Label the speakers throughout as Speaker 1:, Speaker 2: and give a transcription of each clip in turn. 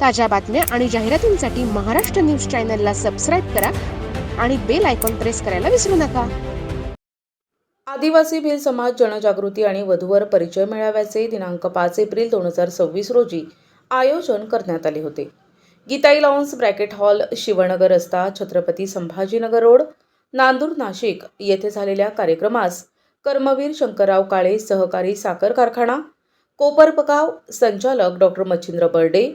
Speaker 1: ताज्या बातम्या आणि जाहिरातींसाठी महाराष्ट्र न्यूज चॅनलला सबस्क्राईब करा आणि बेल आयकॉन प्रेस करायला विसरू नका.
Speaker 2: आदिवासी भिल समाज जनजागृती आणि वधूवर परिचय मेळाव्याचे दिनांक 5 एप्रिल 2026 रोजी आयोजन करण्यात आले होते. Geetai lawns bracket hall, Shivnagar रस्ता, छत्रपती संभाजीनगर रोड, नांदूर, नाशिक येथे झालेल्या कार्यक्रमास कर्मवीर शंकरराव काळे सहकारी साखर कारखाना, कोपरपगाव संचालक डॉक्टर मच्छिंद्र बर्डे,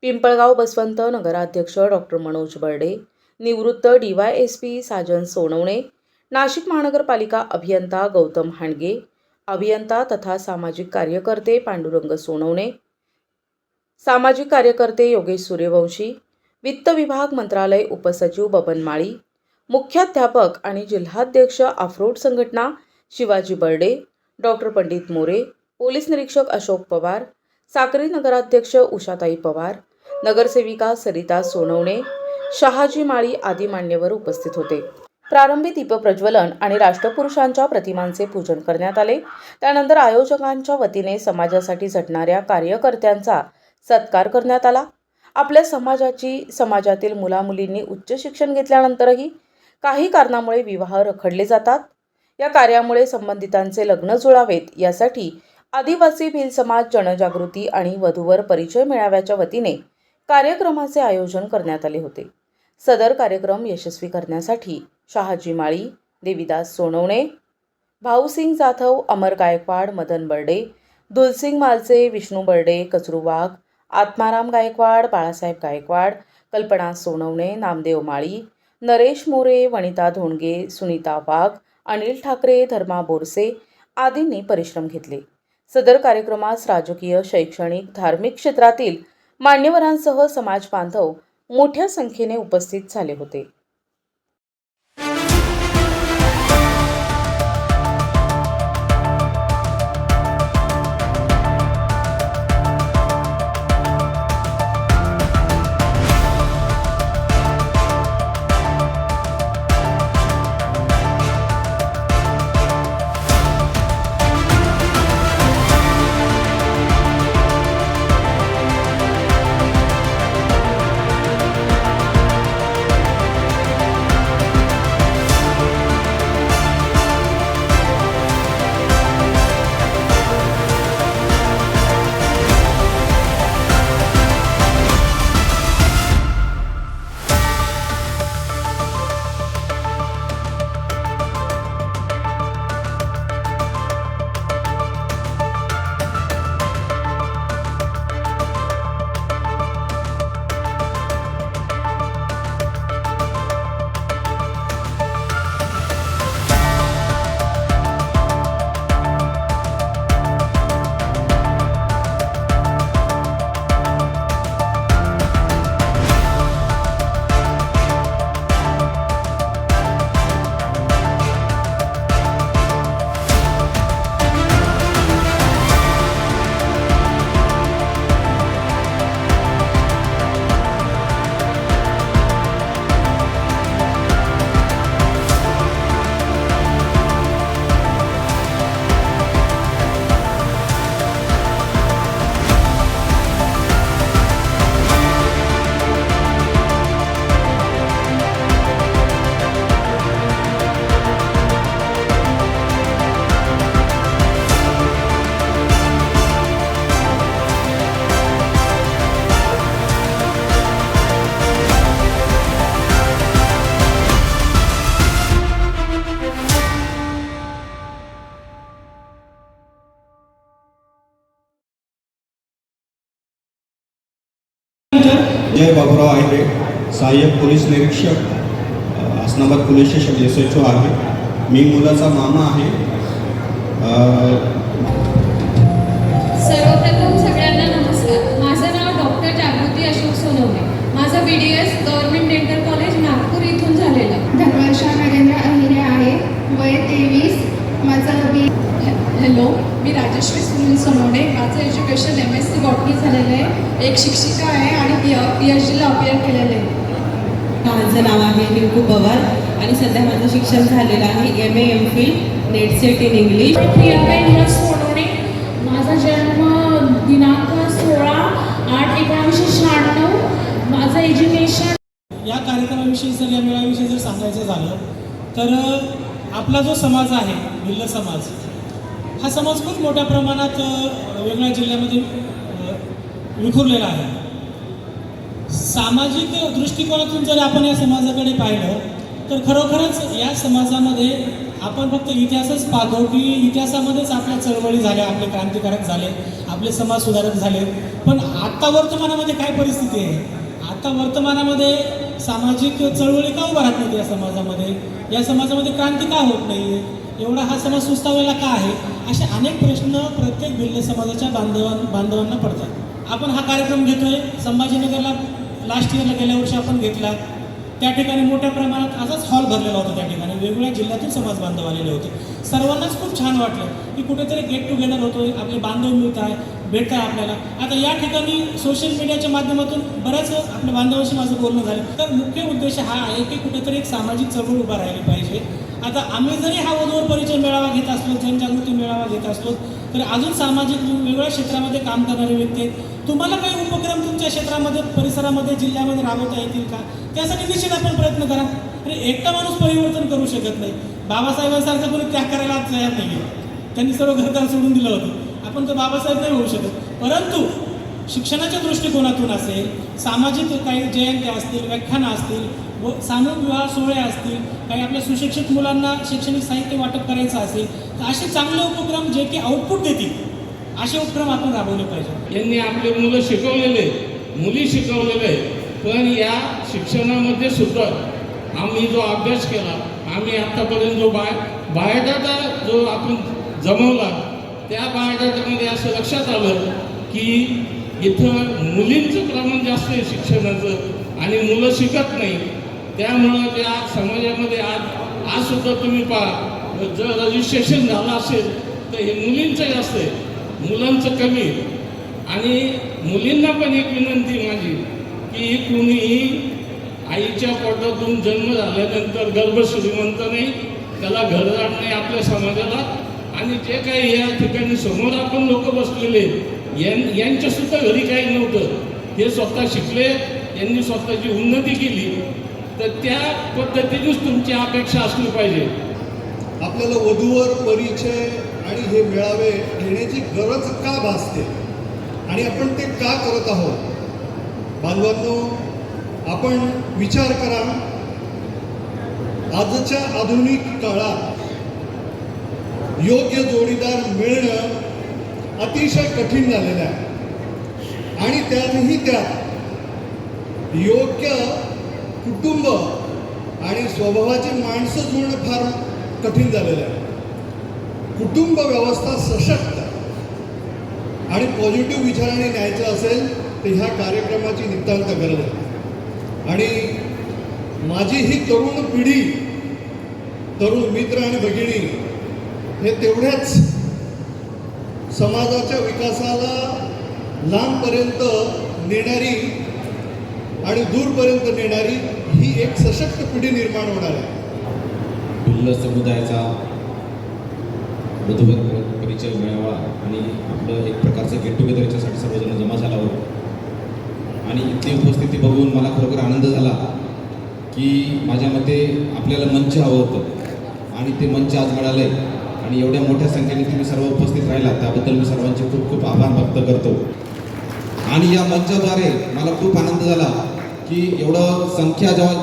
Speaker 2: पिंपळगाव बसवंत नगराध्यक्ष डॉक्टर मनोज बर्डे, निवृत्त DYSP साजन सोनवणे, नाशिक महानगरपालिका अभियंता गौतम हांडगे, अभियंता तथा सामाजिक कार्यकर्ते पांडुरंग सोनवणे, सामाजिक कार्यकर्ते योगेश सूर्यवंशी, वित्त विभाग मंत्रालय उपसचिव बबन माळी, मुख्याध्यापक आणि जिल्हाध्यक्ष अफ्रोड संघटना शिवाजी बर्डे, डॉक्टर पंडित मोरे, पोलीस निरीक्षक अशोक पवार, साक्री नगराध्यक्ष उषाताई पवार, नगरसेविका सरिता सोनवणे, शहाजी माळी आदी मान्यवर उपस्थित होते. प्रारंभी दीपप्रज्वलन आणि राष्ट्रपुरुषांच्या प्रतिमांचे पूजन करण्यात आले. त्यानंतर आयोजकांच्या वतीने समाजासाठी झटणाऱ्या कार्यकर्त्यांचा सत्कार करण्यात आला. आपल्या समाजातील मुलामुलींनी उच्च शिक्षण घेतल्यानंतरही काही कारणामुळे विवाह रखडले जातात. या कार्यामुळे संबंधितांचे लग्न जुळावेत यासाठी आदिवासी भिल समाज जनजागृती आणि वधूवर परिचय मेळाव्याच्या वतीने कार्यक्रमाचे आयोजन करण्यात आले होते. सदर कार्यक्रम यशस्वी करण्यासाठी शहाजी माळी, देवीदास सोनवणे, भाऊसिंग जाधव, अमर गायकवाड, मदन बर्डे, दुलसिंग मालचे, विष्णू बर्डे, कचरू वाघ, आत्माराम गायकवाड, बाळासाहेब गायकवाड, कल्पना सोनवणे, नामदेव माळी, नरेश मोरे, वनिता धोंडगे, सुनीता वाघ, अनिल ठाकरे, धर्मा बोरसे आदींनी परिश्रम घेतले. सदर कार्यक्रमास राजकीय, शैक्षणिक, धार्मिक क्षेत्रातील मान्यवरांसह समाज बांधव मोठ्या संख्येने उपस्थित झाले होते.
Speaker 3: जय बाबूराव आहे, सहाय्यक पोलीस निरीक्षक, हसनाबाद पोलीस स्टेशन SHO आहे. मी मुलाचा मामा आहे.
Speaker 4: सर्वप्रथम सगळ्यांना नमस्कार. माझं नाव डॉक्टर जागृती अशोक सोनवणे. माझं BDS government dental college Nagpur इथून झालेलं.
Speaker 5: धनवर्षा नरेंद्र अहिरे आहे, वय 23. माझं
Speaker 4: हॅलो, मी राजश्री सुनील सोनवणे. माझं एज्युकेशन MSc बॉटनी झालेलं आहे. एक शिक्षिका आहे आणि PhDला अपियर केलेलं आहे.
Speaker 6: माझं नाव आहे रिंकू पवार आणि सध्या माझं शिक्षण झालेलं आहे MA MPhil net set in English.
Speaker 4: Priyanka Sonawane. माझा जन्म दिनांक 16/8/1996
Speaker 7: या कार्यक्रमाविषयी जर या मेळाव्याविषयी जर सांगायचं झालं तर आपला जो समाज आहे भिल्ल समाज, हा समाज खूप मोठ्या प्रमाणात वेगवेगळ्या जिल्ह्यामध्ये विखुरलेला आहे. सामाजिक दृष्टिकोनातून जर आपण या समाजाकडे पाहिलं तर खरोखरच या समाजामध्ये आपण फक्त इतिहासच पाहतो की इतिहासामध्येच आपल्या चळवळी झाल्या, आपले क्रांतिकारक झाले, आपले समाज सुधारक झाले. पण आत्ता वर्तमानामध्ये काय परिस्थिती आहे? आता वर्तमानामध्ये सामाजिक चळवळी का उभा राहत नाही या समाजामध्ये? या समाजामध्ये क्रांती का होत नाही आहे? एवढा हा समाज सुस्तावलेला का आहे? असे अनेक प्रश्न प्रत्येक भिल्ल समाजाच्या बांधवांना पडतात. आपण हा कार्यक्रम घेतोय संभाजीनगरला, लास्ट इयरला गेल्या वर्षी आपण घेतला. त्या ठिकाणी मोठ्या प्रमाणात असाच हॉल भरलेला होता. त्या ठिकाणी वेगवेगळ्या जिल्ह्यातून समाज बांधव आलेले होते. सर्वांनाच खूप छान वाटलं की कुठेतरी गेट टुगेदर होतोय, आपले बांधव मिळत आहे, भेटत आहे आपल्याला. आता या ठिकाणी सोशल मीडियाच्या माध्यमातून बऱ्याच आपल्या बांधवांशी माझं बोलणं झालं. तर मुख्य उद्देश हा आहे की कुठेतरी एक सामाजिक चळवळ उभा राहिली पाहिजे. आता आम्ही जरी हा वधूवर परिचय मेळावा घेत असलो, जनजागृती मेळावा घेत असलो, तर अजून सामाजिक वेगवेगळ्या क्षेत्रामध्ये काम करणारे व्यक्ती आहेत. तुम्हाला काही उपक्रम तुमच्या क्षेत्रामध्ये, परिसरामध्ये, जिल्ह्यामध्ये राबवता येतील का? त्यासाठी निश्चित आपण प्रयत्न करा. आणि एकटा माणूस परिवर्तन करू शकत नाही. बाबासाहेबांसारखं कोणी त्याग करायला तयार नाही आहे. त्यांनी सर्व घरदार सोडून दिलं होतं. आपण तर बाबासाहेब नाही होऊ शकत. परंतु शिक्षणाच्या दृष्टिकोनातून असेल, सामाजिक काही जयंत्या असतील, व्याख्यानं असतील, व सामूहिक विवाह सोहळे असतील, काही आपल्या सुशिक्षित मुलांना शैक्षणिक साहित्य वाटप करायचं असेल, तर असे चांगले उपक्रम जे की आउटपुट देतील असे उपक्रम आपण राबवले पाहिजे.
Speaker 8: यांनी आपले मुलं शिकवलेले, मुली शिकवलेले, पण या शिक्षणामध्ये सुद्धा आम्ही जो अभ्यास केला, आम्ही आत्तापर्यंत जो बायोडाटा जो आपण जमवला, त्या बायोडाटामध्ये असं लक्षात आलं की इथं मुलींचं प्रमाण जास्त आहे शिक्षणाचं आणि मुलं शिकत नाही. त्यामुळं त्या समाजामध्ये आज सुद्धा तुम्ही पहा, जर रजिस्ट्रेशन झालं असेल तर हे मुलींचं जास्त आहे, मुलांचं कमी. आणि मुलींना पण एक विनंती माझी की कुणीही आईच्या पोटातून जन्म झाल्यानंतर गर्भ श्रीमंत नाही, त्याला घरदार नाही आपल्या समाजाला. आणि जे काही या ठिकाणी समोर आपण लोक बसलेले यांच्यासुद्धा घरी काही नव्हतं, हे स्वतः शिकले, यांनी स्वतःची उन्नती केली. तर त्या पद्धतीनेच तुमची अपेक्षा असली पाहिजे.
Speaker 9: आपल्याला वधूवर परिचय आणि हे मेळावे घेण्याची गरज का भासते आणि आपण ते का करत आहोत? बांधवांनो, आपण विचार करा, आजच्या आधुनिक काळात योग्य जोडीदार मिळणं अतिशय कठीण झालेलं आहे. आणि त्यातही त्यात योग्य कुटुंब आणि स्वभावाची माणसं जुळणं फार कठीण झालेलं आहे. कुटुंब व्यवस्था सशक्त आणि पॉझिटिव्ह विचाराने न्यायचं असेल तर ह्या कार्यक्रमाची नितांत गरज आहे. आणि माझी ही तरुण पिढी, तरुण मित्र आणि भगिनी हे तेवढ्याच समाजाच्या विकासाला लांबपर्यंत नेणारी आणि दूरपर्यंत नेणारी ही एक सशक्त पिढी निर्माण होणार आहे.
Speaker 10: भिल्ल समुदायाचा वधूवर परिचय मेळावा आणि आपलं एक प्रकारचं गेट टुगेदर याच्यासाठी सर्वजण जमा झाला होता. आणि इथली उपस्थिती बघून मला खरोखर आनंद झाला की माझ्या मते आपल्याला मंच हवं होतं आणि ते मंच आज मिळालं आहे. आणि एवढ्या मोठ्या संख्येने तुम्ही सर्व उपस्थित राहिला त्याबद्दल मी सर्वांचे खूप खूप आभार व्यक्त करतो. आणि या मंचाद्वारे मला खूप आनंद झाला की एवढं संख्या जेव्हा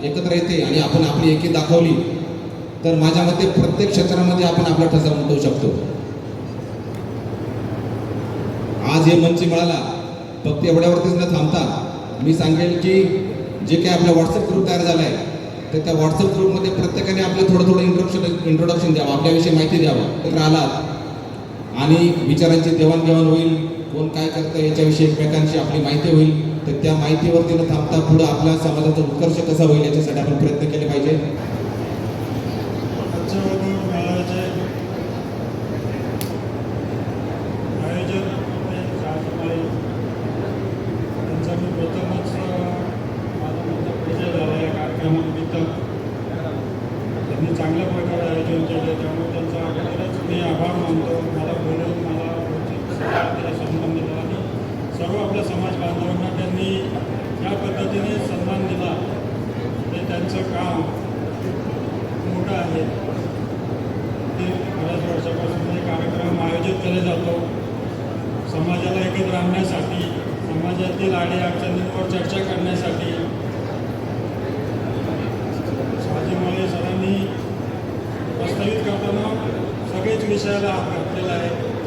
Speaker 10: एकत्र येते आणि आपण आपली एकी दाखवली तर माझ्या मते प्रत्येक क्षेत्रामध्ये आपण आपला ठसा उमटवू शकतो. आज हे मंच मिळाला, फक्त एवढ्यावरतीच न थांबता मी सांगेल की जे काही आपला व्हॉट्सअप ग्रुप तयार झाला आहे तर त्या व्हॉट्सअप ग्रुपमध्ये प्रत्येकाने आपलं थोडं थोडं इंट्रोडक्शन द्यावं, आपल्याविषयी माहिती द्यावं. तर आलात आणि विचारांची देवाणघेवाण होईल, कोण काय करतं याच्याविषयी एकमेकांशी आपली माहिती होईल. तर त्या माहितीवरती न थांबता पुढं आपल्या समाजाचा उत्कर्ष कसा होईल याच्यासाठी आपण प्रयत्न केले पाहिजे.
Speaker 11: त्यांनी चांगल्या प्रकारे आयोजन केले, त्यामुळे त्यांचा अगोदरच मी आभार मानतो. मला बोलून मला सन्मान दिला आणि सर्व आपल्या समाज बांधवांना त्यांनी या पद्धतीने सन्मान दिला त्यांचं काम मोठं आहे. ते बऱ्याच वर्षापासून हे कार्यक्रम आयोजित केले जातो समाजाला एकत्र आणण्यासाठी, समाजातील अडीअडचणींवर चर्चा करण्यासाठी. शहाजी माळे सरांनी प्रस्तावित करताना सगळेच विषयाला हात घातलेला आहे.